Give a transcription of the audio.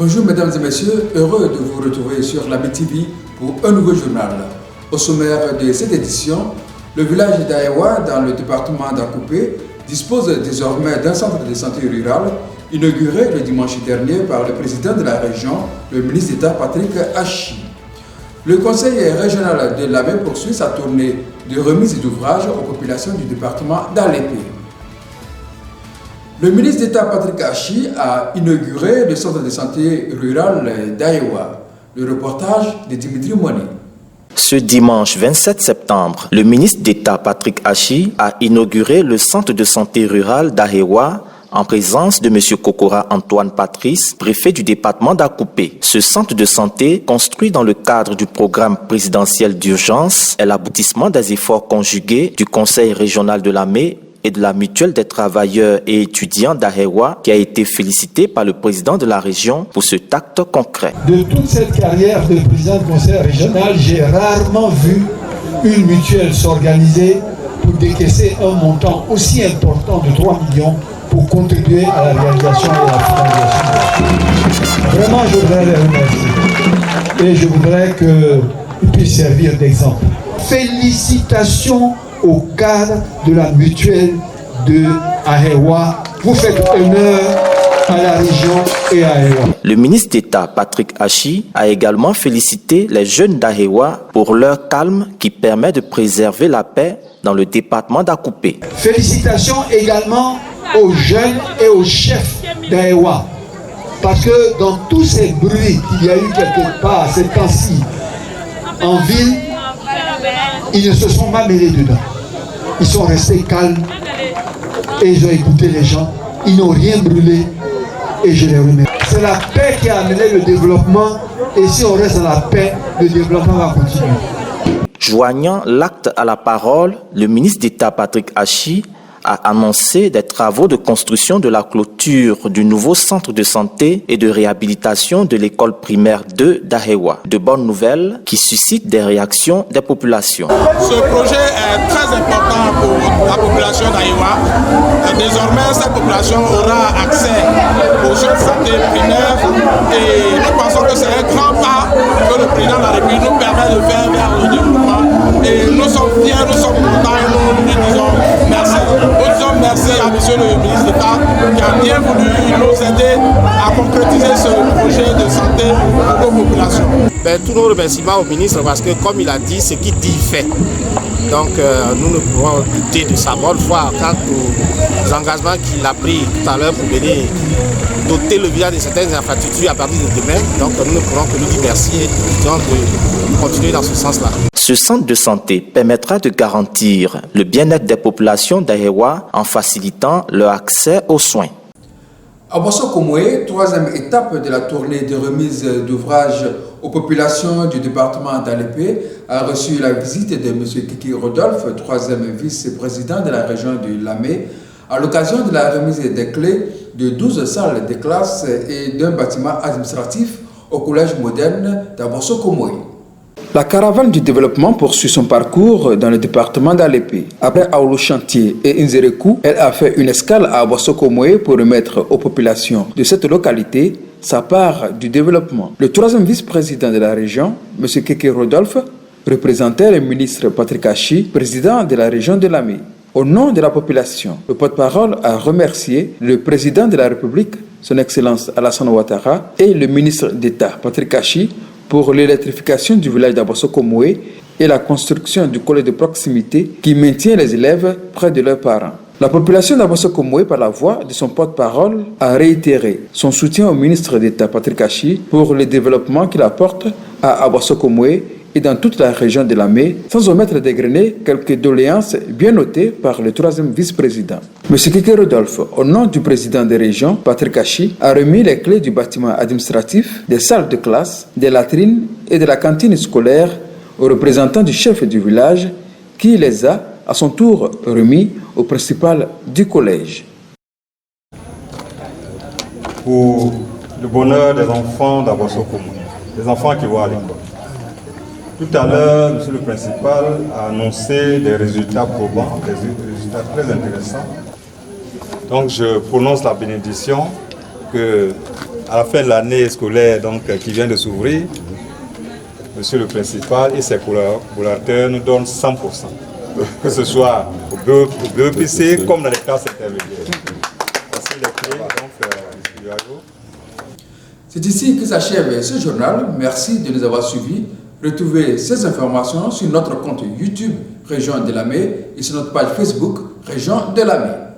Bonjour mesdames et messieurs, heureux de vous retrouver sur l'AMI TV pour un nouveau journal. Au sommaire de cette édition, le village d'Aewa dans le département d'Akoupé dispose désormais d'un centre de santé rural inauguré le dimanche dernier par le président de la région, le ministre d'État Patrick Achi. Le conseil régional de l'Amé poursuit sa tournée de remise d'ouvrages aux populations du département d'Alépé. Le ministre d'État Patrick Achi a inauguré le centre de santé rural d'Aewa. Le reportage de Dimitri Mouni. Ce dimanche 27 septembre, le ministre d'État Patrick Achi a inauguré le centre de santé rural d'Aewa en présence de M. Kokora Antoine Patrice, préfet du département d'Akoupé. Ce centre de santé, construit dans le cadre du programme présidentiel d'urgence, est l'aboutissement des efforts conjugués du Conseil régional de l'Amé et de la mutuelle des travailleurs et étudiants d'Aewa, qui a été félicité par le président de la région pour cet acte concret. De toute cette carrière de président du conseil régional, j'ai rarement vu une mutuelle s'organiser pour décaisser un montant aussi important de 3 millions pour contribuer à la réalisation de la finalisation. Vraiment, je voudrais les remercier et je voudrais qu'ils puissent servir d'exemple. Félicitations au cadre de la mutuelle de Aewa. Vous faites honneur à la région et à Aewa. Le ministre d'État Patrick Achi a également félicité les jeunes d'Aewa pour leur calme qui permet de préserver la paix dans le département d'Akoupé. Félicitations également aux jeunes et aux chefs d'Aewa. Parce que dans tous ces bruits qu'il y a eu quelque part ces temps-ci en ville, ils ne se sont pas mêlés dedans. Ils sont restés calmes et ils ont écouté les gens. Ils n'ont rien brûlé et je les remercie. C'est la paix qui a amené le développement et si on reste dans la paix, le développement va continuer. Joignant l'acte à la parole, le ministre d'État Patrick Achi a annoncé des travaux de construction de la clôture du nouveau centre de santé et de réhabilitation de l'école primaire 2 d'Aewa. De bonnes nouvelles qui suscitent des réactions des populations. Ce projet est très important pour la population d'Aewa. Désormais, cette population aura accès aux soins de santé primaires et nous pensons que c'est un grand pas que le président de la République nous permet de faire vers le développement. Et nous sommes fiers, nous sommes contents et nous lui disons merci. Nous disons merci à monsieur le ministre d'État qui a bien voulu nous aider à concrétiser ce projet de santé pour nos populations. Tous nos remerciements au ministre parce que comme il a dit, ce qu'il dit, il fait. Donc nous ne pouvons douter de sa bonne foi quant aux engagements qu'il a pris tout à l'heure pour venir doter le village de certaines infrastructures à partir de demain. Donc nous ne pourrons que lui dire merci et de continuer dans ce sens-là. Ce centre de santé permettra de garantir le bien-être des populations d'Aewa en facilitant leur accès aux soins. À Bosso-Komoué, troisième étape de la tournée de remise d'ouvrages aux populations du département d'Alépé a reçu la visite de M. Kiki Rodolphe, troisième vice-président de la région de Lamé, à l'occasion de la remise des clés de 12 salles de classe et d'un bâtiment administratif au collège moderne d'Abosso-Komoué. La caravane du développement poursuit son parcours dans le département d'Alépé. Après Aoulou Chantier et Inzerekou, elle a fait une escale à Bosso-Komoué pour remettre aux populations de cette localité sa part du développement. Le troisième vice-président de la région, M. Keke Rodolphe, représentait le ministre Patrick Achi, président de la région de Lamé. Au nom de la population, le porte-parole a remercié le président de la République, son Excellence Alassane Ouattara, et le ministre d'État Patrick Achi pour l'électrification du village d'Abosso-Komoué et la construction du collège de proximité qui maintient les élèves près de leurs parents. La population d'Abosso-Komoué, par la voix de son porte-parole, a réitéré son soutien au ministre d'État Patrick Achi pour le développement qu'il apporte à Abosso-Komoué et dans toute la région de Lamé, sans omettre d'égrener quelques doléances bien notées par le troisième vice-président. M. Keke Rodolphe, au nom du président des régions, Patrick Achi, a remis les clés du bâtiment administratif, des salles de classe, des latrines et de la cantine scolaire aux représentants du chef du village qui les a, à son tour, remis au principal du collège. Pour le bonheur des enfants d'Abosso-Komoué, des enfants qui vont à l'école. Tout à l'heure, monsieur le principal a annoncé des résultats probants, des résultats très intéressants. Donc je prononce la bénédiction que à la fin de l'année scolaire qui vient de s'ouvrir, monsieur le principal et ses collaborateurs nous donnent 100%, que ce soit au BEPC comme dans les classes intermédiaires. Voici les clés, C'est ici que s'achève ce journal. Merci de nous avoir suivis. Retrouvez ces informations sur notre compte YouTube Région Delame et sur notre page Facebook Région Delame.